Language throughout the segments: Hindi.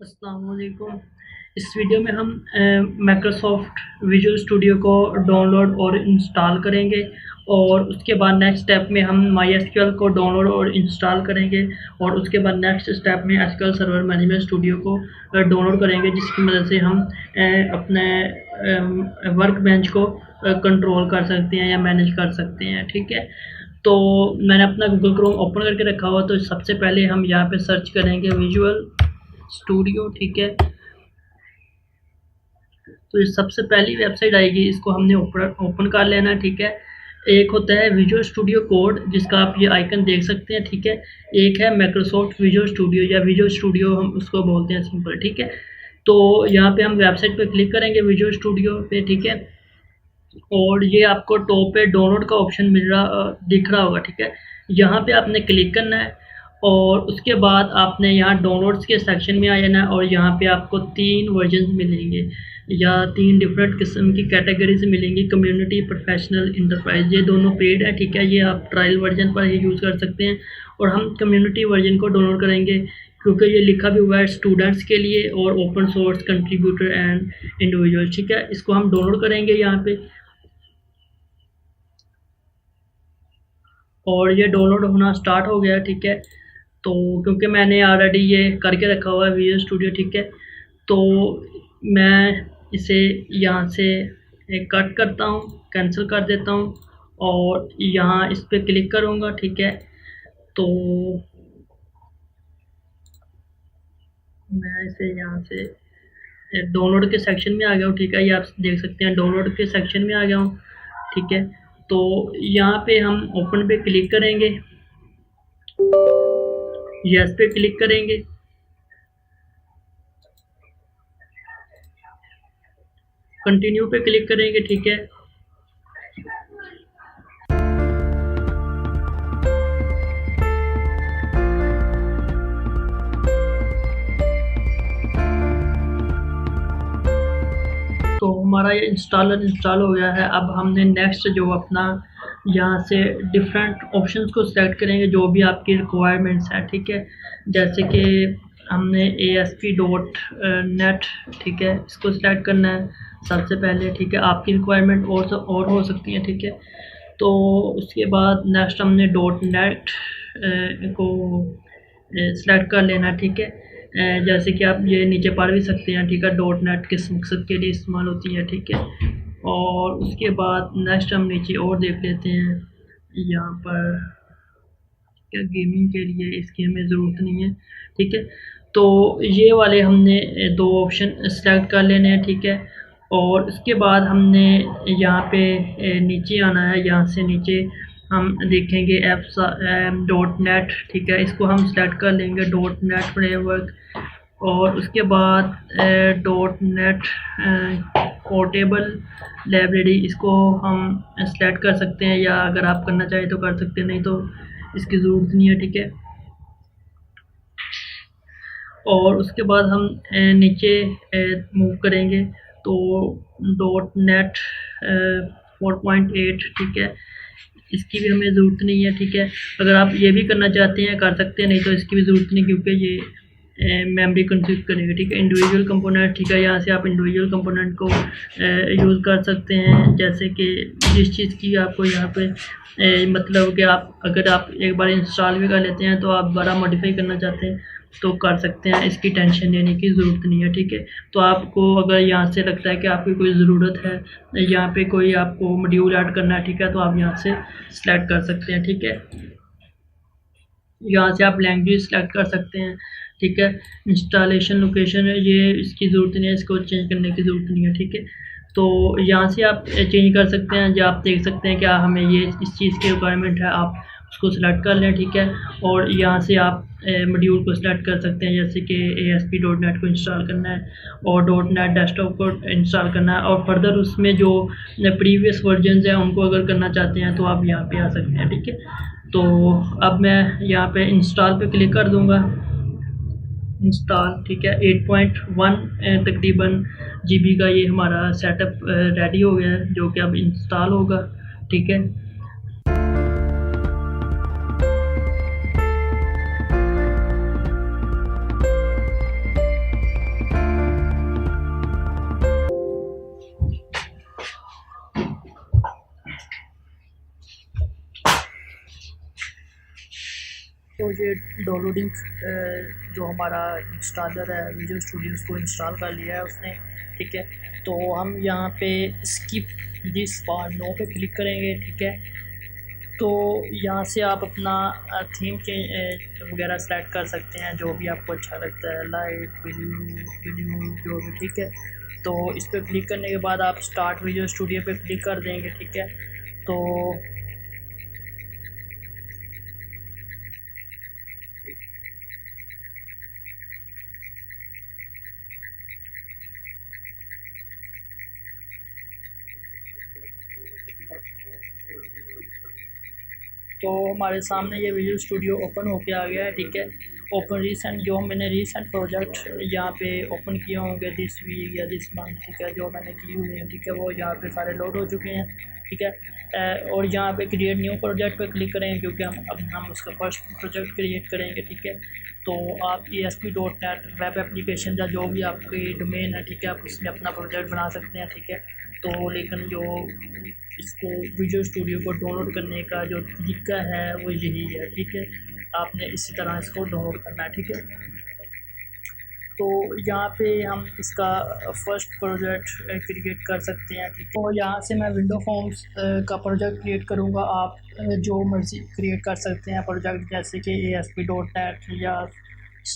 अस्सलाम वालेकुम। इस वीडियो में हम माइक्रोसॉफ्ट विजुअल स्टूडियो को डाउनलोड और इंस्टॉल करेंगे और उसके बाद नेक्स्ट स्टेप में हम MySQL को डाउनलोड और इंस्टॉल करेंगे और उसके बाद नेक्स्ट स्टेप में SQL सर्वर मैनेजमेंट स्टूडियो को डाउनलोड करेंगे, जिसकी मदद से हम अपने वर्क बेंच को कंट्रोल कर सकते हैं या मैनेज कर सकते हैं। ठीक है, तो मैंने अपना गूगल क्रोम ओपन करके रखा हुआ, तो सबसे पहले हम यहाँ पे सर्च करेंगे विजुअल स्टूडियो। ठीक है, तो ये सबसे पहली वेबसाइट आएगी, इसको हमने ओपन कर लेना। ठीक है, एक होता है विजुअल स्टूडियो कोड, जिसका आप ये आइकन देख सकते हैं। ठीक है, एक है माइक्रोसॉफ्ट विजुअल स्टूडियो या विजुअल स्टूडियो हम उसको बोलते हैं सिंपल। ठीक है, तो यहाँ पे हम वेबसाइट पे क्लिक करेंगे विजुअल स्टूडियो पे। ठीक है, और ये आपको टॉप पे डाउनलोड का ऑप्शन दिख रहा होगा। ठीक है, यहाँ पे आपने क्लिक करना है और उसके बाद आपने यहाँ डाउनलोड्स के सेक्शन में आ जाना है और यहाँ पे आपको 3 वर्जन मिलेंगे या 3 डिफरेंट किस्म की कैटेगरीज मिलेंगी, कम्युनिटी, प्रोफेशनल, इंटरप्राइज। ये दोनों पेड है। ठीक है, ये आप ट्रायल वर्जन पर ही यूज़ कर सकते हैं और हम कम्युनिटी वर्जन को डाउनलोड करेंगे क्योंकि ये लिखा भी हुआ है स्टूडेंट्स के लिए और open source, contributor and individual. ठीक है, इसको हम डाउनलोड करेंगे यहाँ पे और ये डाउनलोड होना स्टार्ट हो गया। ठीक है, तो क्योंकि मैंने ऑलरेडी ये करके रखा हुआ है विजुअल स्टूडियो। ठीक है, तो मैं इसे यहाँ से कट करता हूँ, कैंसिल कर देता हूँ और यहाँ इस पर क्लिक करूँगा। ठीक है, तो मैं इसे यहाँ से डाउनलोड के सेक्शन में आ गया हूँ। ठीक है, ये आप देख सकते हैं डाउनलोड के सेक्शन में आ गया हूँ। ठीक है, तो यहाँ पे हम ओपन पे क्लिक करेंगे, यस पे क्लिक करेंगे, कंटिन्यू पे क्लिक करेंगे। ठीक है, तो हमारा ये इंस्टॉल हो गया है। अब हमने नेक्स्ट जो अपना यहाँ से डिफरेंट ऑप्शंस को सिलेक्ट करेंगे जो भी आपकी रिक्वायरमेंट्स है। ठीक है, जैसे कि हमने ASP.NET, ठीक है, इसको सिलेक्ट करना है सबसे पहले। ठीक है, आपकी रिक्वायरमेंट और हो सकती है। ठीक है, तो उसके बाद नेक्स्ट हमने .NET को सिलेक्ट कर लेना। ठीक है, जैसे कि आप ये नीचे पढ़ भी सकते हैं। ठीक है, .NET किस मकसद के लिए इस्तेमाल होती है। ठीक है, और उसके बाद नेक्स्ट हम नीचे और देख लेते हैं यहाँ पर क्या गेमिंग के लिए इसकी हमें ज़रूरत नहीं है। ठीक है, तो ये वाले हमने 2 ऑप्शन सेलेक्ट कर लेने हैं। ठीक है, और उसके बाद हमने यहाँ पे नीचे आना है, यहाँ से नीचे हम देखेंगे .NET। ठीक है, इसको हम सेलेक्ट कर लेंगे .NET फ्रेमवर्क और उसके बाद .NET पोर्टेबल लाइब्रेरी, इसको हम सेलेक्ट कर सकते हैं या अगर आप करना चाहें तो कर सकते हैं, नहीं तो इसकी ज़रूरत नहीं है। ठीक है, और उसके बाद हम नीचे मूव करेंगे तो .NET 4.8, ठीक है, इसकी भी हमें ज़रूरत नहीं है। ठीक है, अगर आप ये भी करना चाहते हैं कर सकते हैं, नहीं तो इसकी भी ज़रूरत नहीं क्योंकि ये मेमोरी कंज्यूम करेंगे। ठीक है, इंडिविजुअल कंपोनेंट, ठीक है, यहाँ से आप इंडिविजुअल कंपोनेंट को यूज़ कर सकते हैं, जैसे कि जिस चीज़ की आपको यहाँ पे मतलब कि आप अगर आप एक बार इंस्टॉल भी कर लेते हैं तो आप दोबारा मॉडिफाई करना चाहते हैं तो कर सकते हैं, इसकी टेंशन लेने की ज़रूरत नहीं है। ठीक है, तो आपको अगर यहाँ से लगता है कि आपकी कोई ज़रूरत है, यहाँ पे कोई आपको मॉड्यूल ऐड करना है, ठीक है, तो आप यहाँ से सिलेक्ट कर सकते हैं। ठीक है, यहाँ से आप लैंग्वेज सेलेक्ट कर सकते हैं। ठीक है, इंस्टॉलेशन लोकेशन है, ये इसकी ज़रूरत नहीं है, इसको चेंज करने की ज़रूरत नहीं है। ठीक है, तो यहाँ से आप चेंज कर सकते हैं, या आप देख सकते हैं क्या हमें ये इस चीज़ की रिक्वायरमेंट है, आप उसको सिलेक्ट कर लें। ठीक है, और यहाँ से आप मॉड्यूल को सिलेक्ट कर सकते हैं, जैसे कि ASP.NET को इंस्टॉल करना है और .NET डेस्कटॉप को इंस्टॉल करना है और फर्दर उसमें जो प्रीवियस वर्जन्स हैं उनको अगर करना चाहते हैं तो आप यहाँ पे आ सकते हैं। ठीक है, तो अब मैं यहाँ पे इंस्टॉल पे क्लिक कर दूँगा, इंस्टॉल। ठीक है, 8.1 तकरीबन GB का ये हमारा सेटअप रेडी हो गया है जो कि अब इंस्टॉल होगा। ठीक है, तो ये डाउनलोडिंग जो हमारा इंस्टॉलर है विजुअल स्टूडियो उसको इंस्टॉल कर लिया है उसने, ठीक है। तो हम यहाँ पे स्किप दिस पार्ट नो पे क्लिक करेंगे, ठीक है। तो यहाँ से आप अपना थीम वगैरह सेलेक्ट कर सकते हैं जो भी आपको अच्छा लगता है, लाइट वीडियो जो भी, ठीक है। तो इस पर क्लिक करने के बाद आप स्टार्ट विजुअल स्टूडियो पे क्लिक कर देंगे, ठीक है। तो हमारे सामने ये विजुअल स्टूडियो ओपन होके आ गया है, ठीक है। ओपन रीसेंट जो मैंने रीसेंट प्रोजेक्ट यहाँ पे ओपन किए होंगे दिस वीक या दिस मंथ, ठीक है, जो मैंने किए हुए हैं, ठीक है, वो यहाँ पे सारे लोड हो चुके हैं, ठीक है। और यहाँ पे क्रिएट न्यू प्रोजेक्ट पे क्लिक करेंगे क्योंकि हम उसका फर्स्ट प्रोजेक्ट क्रिएट करेंगे, ठीक है। तो आप ASP.NET वेब एप्लीकेशन या जो भी आपकी डोमेन है, ठीक है, आप उसमें अपना प्रोजेक्ट बना सकते हैं, ठीक है। तो लेकिन जो इसको विजुअल स्टूडियो को डाउनलोड करने का जो तरीका है वो यही है, ठीक है। आपने इसी तरह इसको डाउनलोड करना है, ठीक है। तो यहाँ पे हम इसका फर्स्ट प्रोजेक्ट क्रिएट कर सकते हैं, ठीक है। तो यहाँ से मैं विंडो फॉर्म्स का प्रोजेक्ट क्रिएट करूँगा। आप जो मर्जी क्रिएट कर सकते हैं प्रोजेक्ट, जैसे कि ASP.NET या C#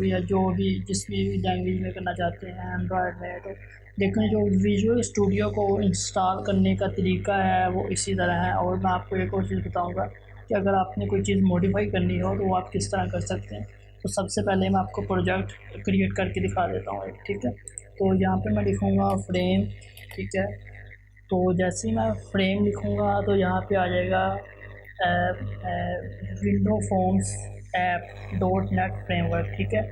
या जो भी जिस भी लैंग्वेज में करना चाहते हैं, एंड्रॉयड में। तो लेकिन जो विजुअल स्टूडियो को इंस्टॉल करने का तरीका है वो इसी तरह है। और मैं आपको एक और चीज़ बताऊँगा कि अगर आपने कोई चीज़ मॉडिफाई करनी हो तो वो आप किस तरह कर सकते हैं। तो सबसे पहले मैं आपको प्रोजेक्ट क्रिएट करके दिखा देता हूँ, ठीक है। तो यहाँ पे मैं लिखूँगा फ्रेम, ठीक है। तो जैसे ही मैं फ्रेम लिखूँगा तो यहाँ पे आ जाएगा विंडो फॉर्म्स ऐप.NET फ्रेमवर्क, ठीक है।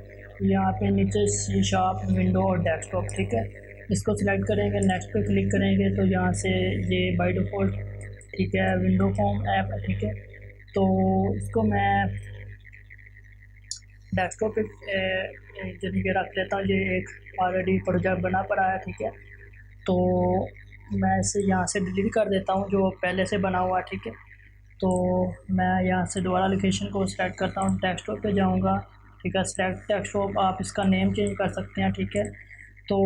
यहाँ पे नीचे C# विंडो और डेस्कटॉप, ठीक है। इसको सिलेक्ट करेंगे, नेक्स्ट पे क्लिक करेंगे तो यहाँ से ये बाय डिफ़ॉल्ट, ठीक है, विंडो फॉर्म ऐप है, ठीक है। तो इसको मैं डेस्कटॉप पे जल्दी के रख लेता हूँ। ये एक ऑलरेडी प्रोजेक्ट बना पड़ा है, ठीक है। तो मैं इसे यहाँ से डिलीट कर देता हूँ जो पहले से बना हुआ, ठीक है। तो मैं यहाँ से दोबारा लोकेशन को सेलेक्ट करता हूँ, डेस्कटॉप पे जाऊँगा, ठीक है। सेलेक्ट डेस्कटॉप, आप इसका नेम चेंज कर सकते हैं, ठीक है। तो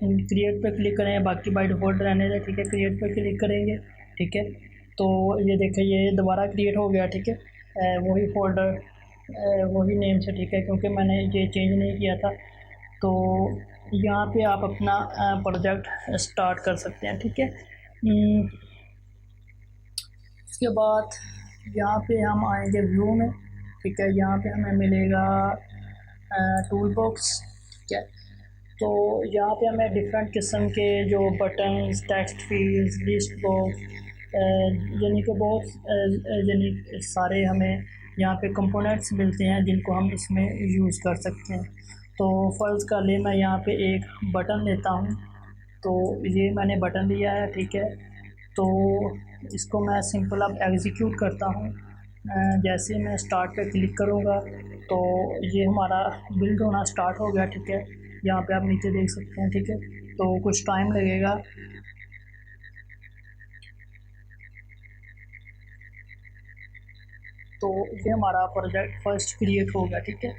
क्रिएट पे क्लिक करें, बाकी बाय डिफ़ॉल्ट रहने दें, ठीक है। क्रिएट पे क्लिक करेंगे, ठीक है। तो ये देखें ये दोबारा क्रिएट हो गया, ठीक है। वही फोल्डर वही नेम से, ठीक है, क्योंकि मैंने ये चेंज नहीं किया था। तो यहाँ पे आप अपना प्रोजेक्ट स्टार्ट कर सकते हैं, ठीक है। उसके बाद यहाँ पे हम आएंगे व्यू में, ठीक है। यहाँ पे हमें मिलेगा टूल बॉक्स, ठीक है। तो यहाँ पे हमें डिफरेंट किस्म के जो buttons, text fields, list box, यानी कि बहुत यानी सारे हमें यहाँ पे कंपोनेंट्स मिलते हैं जिनको हम इसमें यूज़ कर सकते हैं। तो फ़र्ज़ कर ले मैं यहाँ पे एक बटन लेता हूँ, तो ये मैंने बटन लिया है, ठीक है। तो इसको मैं सिंपल अब एग्जीक्यूट करता हूँ। जैसे मैं स्टार्ट पे क्लिक करूँगा तो ये हमारा बिल्ड होना स्टार्ट हो गया, ठीक है। यहाँ पे आप नीचे देख सकते हैं, ठीक है। तो कुछ टाइम लगेगा। तो ये हमारा प्रोजेक्ट फर्स्ट क्रिएट हो गया, ठीक है।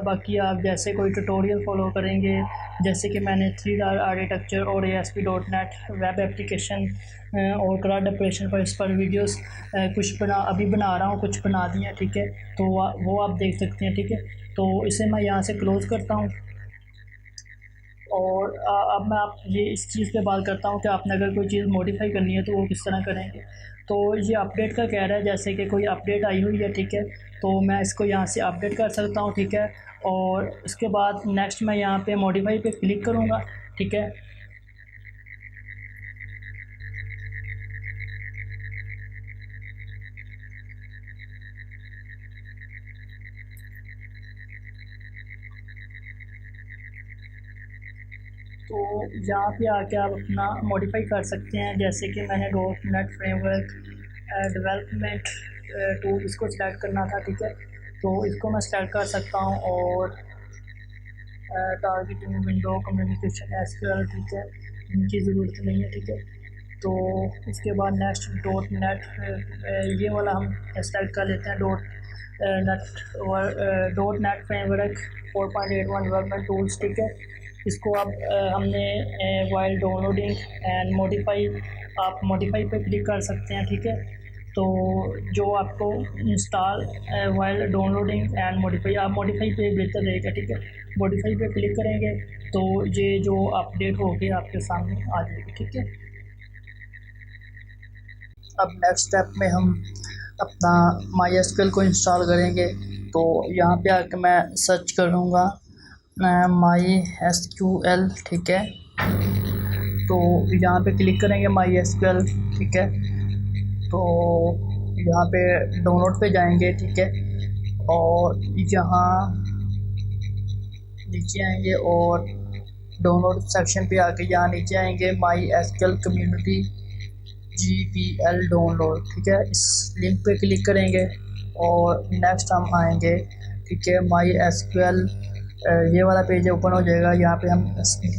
बाकी आप जैसे कोई ट्यूटोरियल फॉलो करेंगे, जैसे कि मैंने 3D आर्किटेक्चर और ASP.NET वेब एप्लीकेशन और क्लाउड ऑपरेशन पर इस पर वीडियोस कुछ अभी बना रहा हूँ, कुछ बना दिए हैं, ठीक है। तो वो आप देख सकते हैं, ठीक है। तो इसे मैं यहाँ से क्लोज़ करता हूँ। और अब मैं आप ये इस चीज़ पे बात करता हूँ कि आपने अगर कोई चीज़ मॉडिफाई करनी है तो वो किस तरह करेंगे। तो ये अपडेट का कह रहा है, जैसे कि कोई अपडेट आई हुई है, ठीक है। तो मैं इसको यहाँ से अपडेट कर सकता हूँ, ठीक है। और उसके बाद नेक्स्ट मैं यहाँ पे मॉडिफाई पे क्लिक करूँगा, ठीक है। तो यहाँ पे आके आप अपना मॉडिफाई कर सकते हैं, जैसे कि मैंने .NET फ्रेमवर्क डेवलपमेंट टूल इसको सेलेक्ट करना था, ठीक है। तो इसको मैं सेलेक्ट कर सकता हूँ। और टारगेटिंग विंडो कम्युनिकेशन SQL, ठीक है, इनकी ज़रूरत नहीं है, ठीक है। तो इसके बाद नेक्स्ट .NET ये वाला हम सेलेक्ट कर लेते हैं dot net framework 4.81 development tools, ठीक है। इसको अब हमने वाइल डाउनलोडिंग एंड मॉडिफाई, आप मॉडिफाई पे क्लिक कर सकते हैं, ठीक है। तो जो आपको install while downloading and modify, आप मॉडिफाई पे बेहतर रहेगा, ठीक है। मॉडिफाई पे क्लिक करेंगे तो ये जो अपडेट होगी आपके सामने आ जाएगी, ठीक है। अब नेक्स्ट स्टेप में हम अपना MySQL को इंस्टॉल करेंगे। तो यहाँ पे आके मैं सर्च करूँगा MySQL, ठीक है। तो यहाँ पे क्लिक करेंगे MySQL, ठीक है। तो यहाँ पे डाउनलोड पे जाएंगे, ठीक है। और यहाँ नीचे आएंगे और डाउनलोड सेक्शन पे आके यहाँ नीचे आएंगे MySQL कम्युनिटी GPL डाउनलोड, ठीक है। इस लिंक पे क्लिक करेंगे और नेक्स्ट हम आएंगे, ठीक है। MySQL ये वाला पेज ओपन हो जाएगा। यहाँ पे हम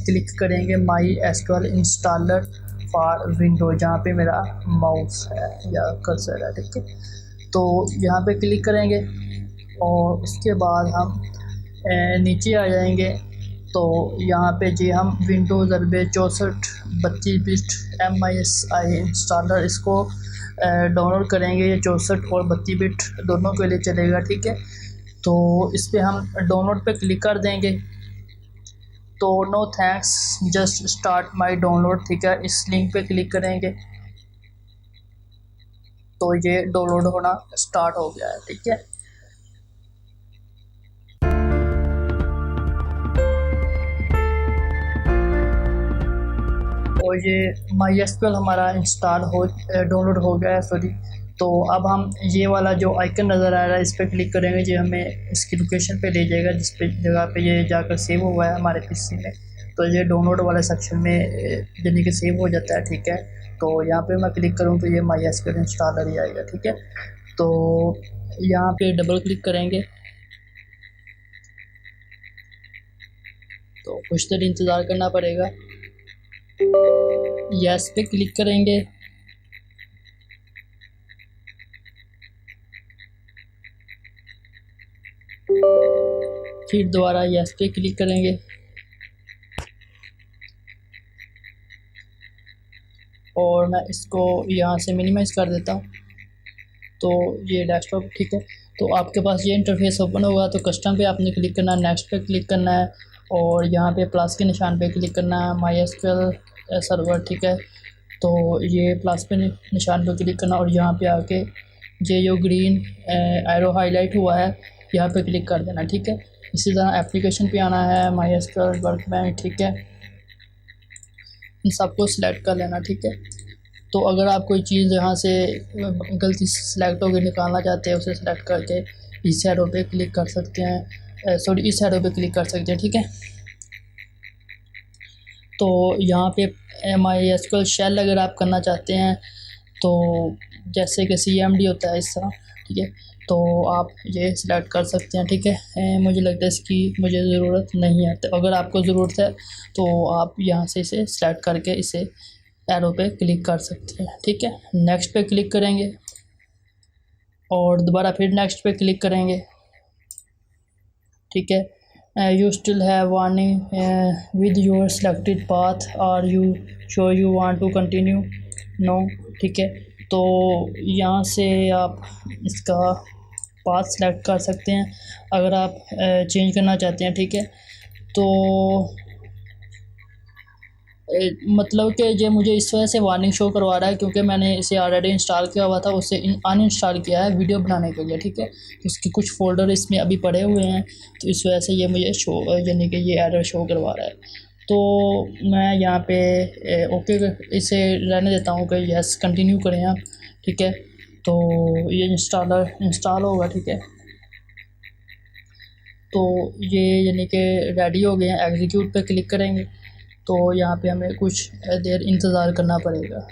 क्लिक करेंगे MySQL इंस्टॉलर फॉर विंडो, जहाँ पे मेरा माउस है या कर्सर है, ठीक है। तो यहाँ पे क्लिक करेंगे और उसके बाद हम नीचे आ जाएंगे। तो यहाँ पे जी हम विंडोज़ अरबे 64 बिट MSI इंस्टॉलर इसको डाउनलोड करेंगे। ये 64 और 32 बिट दोनों के लिए चलेगा, ठीक है। तो इस पर हम डाउनलोड पे क्लिक कर देंगे। तो no thanks, just start my download, ठीक है। इस लिंक पे क्लिक करेंगे तो ये डाउनलोड होना स्टार्ट हो गया है, ठीक है। और ये MySQL हमारा डाउनलोड हो गया है, सॉरी। तो अब हम ये वाला जो आइकन नज़र आ रहा है इस पर क्लिक करेंगे, जो हमें इसकी लोकेशन पे ले जाएगा जिस पे जगह पे ये जाकर सेव हुआ है हमारे पीसी में। तो ये डाउनलोड वाले सेक्शन में यानी कि सेव हो जाता है, ठीक है। तो यहाँ पे मैं क्लिक करूँ तो ये MySQL इंस्टॉलर ही आएगा, ठीक है। तो यहाँ पे डबल क्लिक करेंगे तो कुछ देर इंतज़ार करना पड़ेगा। यस पे क्लिक करेंगे, फिर दोबारा यस पे क्लिक करेंगे और मैं इसको यहाँ से मिनिमाइज़ कर देता हूँ। तो ये डेस्कटॉप, ठीक है। तो आपके पास ये इंटरफेस ओपन होगा। तो कस्टम पे आपने क्लिक करना है, नेक्स्ट पे क्लिक करना है और यहाँ पे प्लस के निशान पे क्लिक करना है, MySQL सर्वर, ठीक है। तो ये प्लस पे निशान पे क्लिक करना और यहाँ पे आके ये जो ग्रीन एरो हाईलाइट हुआ है यहाँ पे क्लिक कर देना, ठीक है। इसी तरह एप्लीकेशन पे आना है, MySQL वर्कबेंच, ठीक है। इन सबको सिलेक्ट कर लेना, ठीक है। तो अगर आप कोई चीज़ यहाँ से गलती से सिलेक्ट होकर निकालना चाहते हैं उसे सिलेक्ट करके इस एरो पे क्लिक कर सकते हैं, सॉरी इस एरो पे क्लिक कर सकते हैं, ठीक है। तो यहाँ पे MySQL शेल अगर आप करना चाहते हैं तो जैसे कि CMD होता है इस तरह, ठीक है। तो आप ये सिलेक्ट कर सकते हैं, ठीक है। मुझे लगता है इसकी मुझे ज़रूरत नहीं है। तो अगर आपको ज़रूरत है तो आप यहाँ से इसे सिलेक्ट करके इसे एरो पे क्लिक कर सकते हैं, ठीक है। नेक्स्ट पे क्लिक करेंगे और दोबारा फिर नेक्स्ट पे क्लिक करेंगे, ठीक है। You still have warning with your selected path, और you sure you want to continue, no, ठीक है। तो यहाँ से आप इसका पाथ सेलेक्ट कर सकते हैं अगर आप चेंज करना चाहते हैं, ठीक है। तो मतलब कि ये मुझे इस वजह से वार्निंग शो करवा रहा है क्योंकि मैंने इसे ऑलरेडी इंस्टॉल किया हुआ था, उसे अनइंस्टॉल किया है वीडियो बनाने के लिए, ठीक है। तो इसके कुछ फ़ोल्डर इसमें अभी पड़े हुए हैं, तो इस वजह से ये मुझे शो यानी कि ये एरर शो करवा रहा है। तो मैं यहाँ पे ओके इसे रहने देता हूँ कि यस कंटिन्यू करें आप, ठीक है। तो ये इंस्टॉल होगा, ठीक है। तो ये यानी कि रेडी हो गए हैं। एग्जीक्यूट पे क्लिक करेंगे तो यहाँ पे हमें कुछ देर इंतज़ार करना पड़ेगा।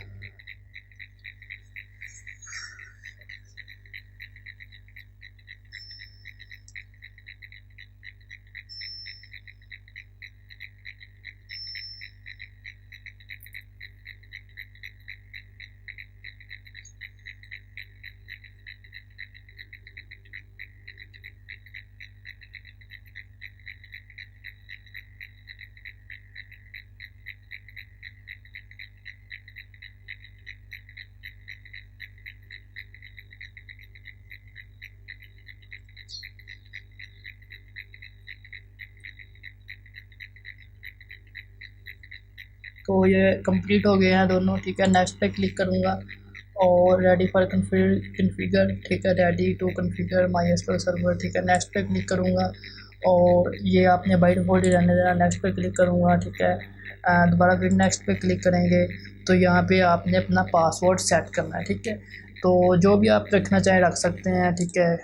तो ये कंप्लीट हो गए हैं दोनों, ठीक है। नेक्स्ट पे क्लिक करूँगा और रेडी फॉर कन्फिगर, ठीक है, ready to configure my SQL server, ठीक है। नेक्स्ट पे क्लिक करूँगा और ये आपने बाई डिफ़ॉल्ट ही रहने देना। नेक्स्ट पे क्लिक करूँगा, ठीक है। दोबारा फिर नेक्स्ट पे क्लिक करेंगे तो यहाँ पे आपने अपना पासवर्ड सेट करना है, ठीक है। तो जो भी आप रखना चाहें रख सकते हैं, ठीक है,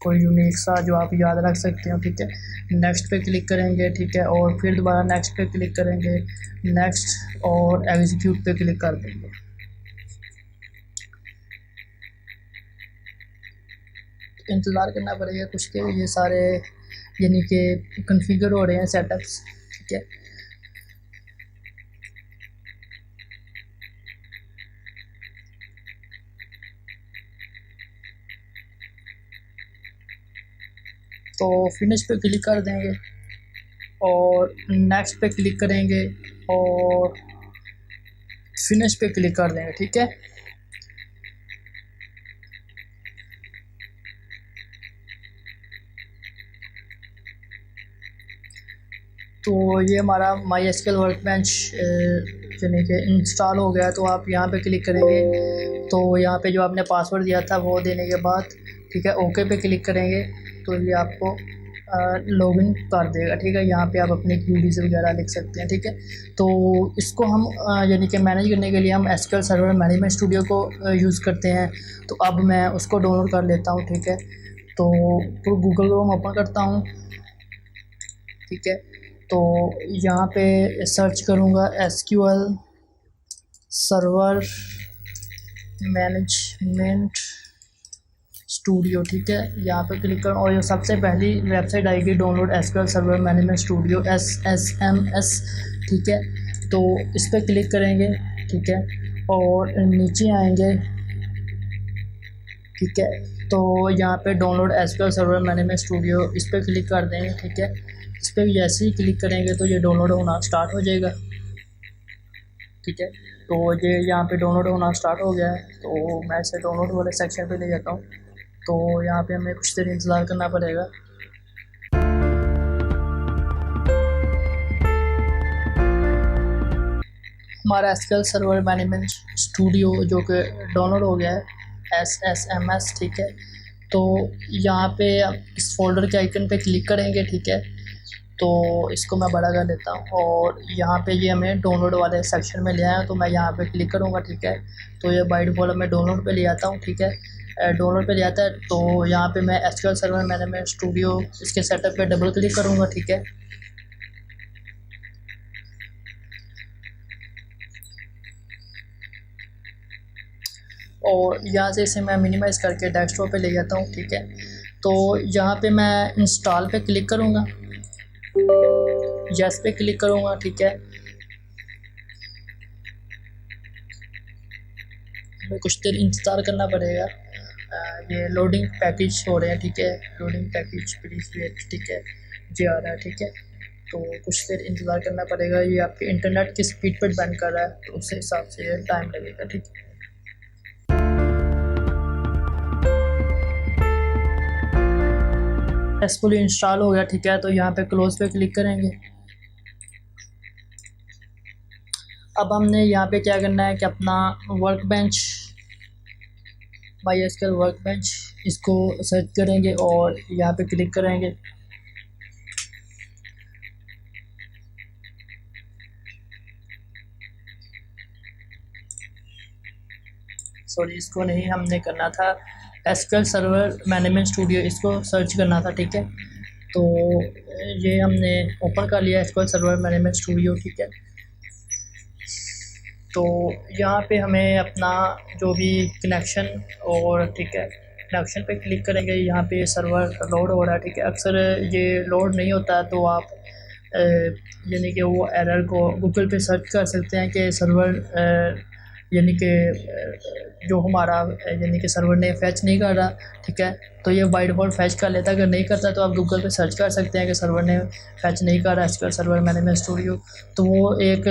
कोई यूनिक सा जो आप याद रख सकते हो, ठीक है। नेक्स्ट पे क्लिक करेंगे, ठीक है, और फिर दोबारा नेक्स्ट पे क्लिक करेंगे, नेक्स्ट और एग्जीक्यूट पे क्लिक कर देंगे। इंतज़ार करना पड़ेगा कुछ के, ये सारे यानी कि कन्फिगर हो रहे हैं सेटअप्स, ठीक है। तो फिनिश पे क्लिक कर देंगे और नेक्स्ट पे क्लिक करेंगे और फिनिश पे क्लिक कर देंगे, ठीक है। तो ये हमारा माई एसक्यूएल वर्कबेंच यानी कि इंस्टॉल हो गया। तो आप यहाँ पे क्लिक करेंगे तो यहाँ पे जो आपने पासवर्ड दिया था वो देने के बाद, ठीक है, ओके पे क्लिक करेंगे तो ये आपको लॉगिन कर देगा, ठीक है। यहाँ पे आप अपनी क्यूरीज वगैरह लिख सकते हैं, ठीक है। तो इसको हम यानी कि मैनेज करने के लिए हम एसक्यूएल सर्वर मैनेजमेंट स्टूडियो को यूज़ करते हैं। तो अब मैं उसको डाउनलोड कर लेता हूँ, ठीक है। तो गूगल क्रोम ओपन करता हूँ, ठीक है। तो यहाँ पे सर्च करूँगा एसक्यूएल सर्वर मैनेजमेंट स्टूडियो, ठीक है। यहाँ पे क्लिक करूँ और ये सबसे पहली वेबसाइट आएगी download SQL server management studio SSMS, ठीक है। तो इस पर क्लिक करेंगे, ठीक है, और नीचे आएंगे, ठीक है। तो यहाँ पे download SQL server management studio इस पर क्लिक कर देंगे, ठीक है। इस पर जैसे ही क्लिक करेंगे तो ये डाउनलोड होना स्टार्ट हो जाएगा, ठीक है। तो ये यहाँ पे डाउनलोड होना स्टार्ट हो गया है। तो मैं इसे डाउनलोड वाले सेक्शन पे ले जाता हूँ। तो यहाँ पे हमें कुछ देर इंतज़ार करना पड़ेगा। हमारा एसक्यूएल सर्वर मैनेजमेंट स्टूडियो जो कि डाउनलोड हो गया है SSMS, ठीक है। तो यहाँ पे इस फोल्डर के आइकन पे क्लिक करेंगे, ठीक है। तो इसको मैं बड़ा कर लेता हूँ और यहाँ पे ये हमें डाउनलोड वाले सेक्शन में ले आया। तो मैं यहाँ पे क्लिक करूँगा, ठीक है। तो ये बाय डिफ़ॉल्ट मैं डाउनलोड पे ले आता हूँ, ठीक है। डाउनलोड पे ले आता है तो यहाँ पे मैं एसक्यूएल सर्वर मैनेजमेंट स्टूडियो इसके सेटअप पे डबल क्लिक करूँगा, ठीक है। और यहाँ से इसे मैं मिनिमाइज़ करके डेस्कटॉप पे ले जाता हूँ, ठीक है। तो यहाँ पे मैं इंस्टॉल पे क्लिक करूँगा, यस पे क्लिक करूँगा, ठीक है। हमें कुछ देर इंतज़ार करना पड़ेगा। ये लोडिंग पैकेज हो रहे हैं, ठीक है। लोडिंग पैकेज प्लीज़ वेट, ठीक है, ये आ रहा है, ठीक है। तो कुछ देर इंतज़ार करना पड़ेगा। ये आपके इंटरनेट की स्पीड पर डिपेंड कर रहा है, तो उस हिसाब से टाइम लगेगा, ठीक है। सक्सेसफुली इंस्टॉल हो गया, ठीक है। तो यहाँ पे क्लोज पे क्लिक करेंगे। अब हमने यहाँ पे क्या करना है कि अपना वर्कबेंच माई एसक्यूएल वर्कबेंच इसको सर्च करेंगे और यहाँ पे क्लिक करेंगे। सॉरी, इसको नहीं हमने करना था, एसक्यूएल सर्वर मैनेजमेंट स्टूडियो इसको सर्च करना था, ठीक है। तो ये हमने ओपन कर लिया एसक्यूएल सर्वर मैनेजमेंट स्टूडियो, ठीक है। तो यहाँ पे हमें अपना जो भी कनेक्शन और, ठीक है, कनेक्शन पे क्लिक करेंगे। यहाँ पे सर्वर लोड हो रहा है, ठीक है। अक्सर ये लोड नहीं होता तो आप यानी कि वो एरर को गूगल पे सर्च कर सकते हैं कि सर्वर यानी कि जो हमारा यानी कि सर्वर ने फैच नहीं कर रहा, ठीक है। तो ये बाय डिफ़ॉल्ट फैच कर लेता है। अगर नहीं करता तो आप गूगल पे सर्च कर सकते हैं कि सर्वर ने फैच नहीं कर रहा एसक्यूएल सर्वर मैनेजमेंट स्टूडियो। तो वो एक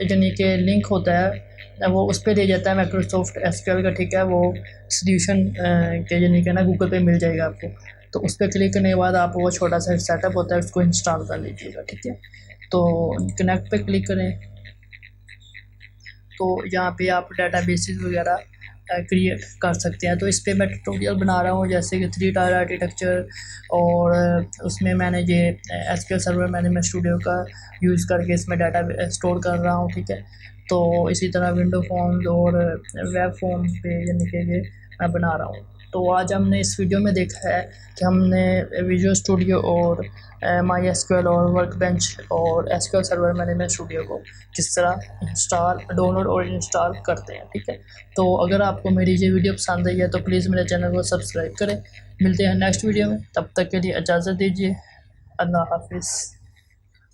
यानी कि लिंक होता है, वो उस पर दे जाता है माइक्रोसॉफ्ट एसक्यूएल का, ठीक है। वो सॉल्यूशन के यानी कि ना गूगल पे मिल जाएगा आपको। तो उस पर क्लिक करने के बाद आप वो छोटा सा सेटअप होता है उसको इंस्टॉल कर लीजिएगा, ठीक है। तो कनेक्ट पे क्लिक करें तो यहाँ पे आप डाटाबेसेस वगैरह क्रिएट कर सकते हैं। तो इस पे मैं ट्यूटोरियल बना रहा हूँ, जैसे कि 3 टायर आर्किटेक्चर, और उसमें मैंने ये एसक्यूएल सर्वर मैनेजमेंट स्टूडियो का यूज़ करके इसमें डाटा स्टोर कर रहा हूँ, ठीक है। तो इसी तरह विंडो फॉर्म्स और वेब फॉर्म्स पे यानी कि ये मैं बना रहा हूँ। तो आज हमने इस वीडियो में देखा है कि हमने विजुअल स्टूडियो और माई एसक्यूएल और वर्कबेंच और एसक्यूएल सर्वर मैनेजमेंट स्टूडियो को किस तरह डाउनलोड और इंस्टॉल करते हैं, ठीक है। तो अगर आपको मेरी ये वीडियो पसंद आई है तो प्लीज़ मेरे चैनल को सब्सक्राइब करें। मिलते हैं नेक्स्ट वीडियो में, तब तक के लिए इजाज़त दीजिए। अल्लाह हाफिज़।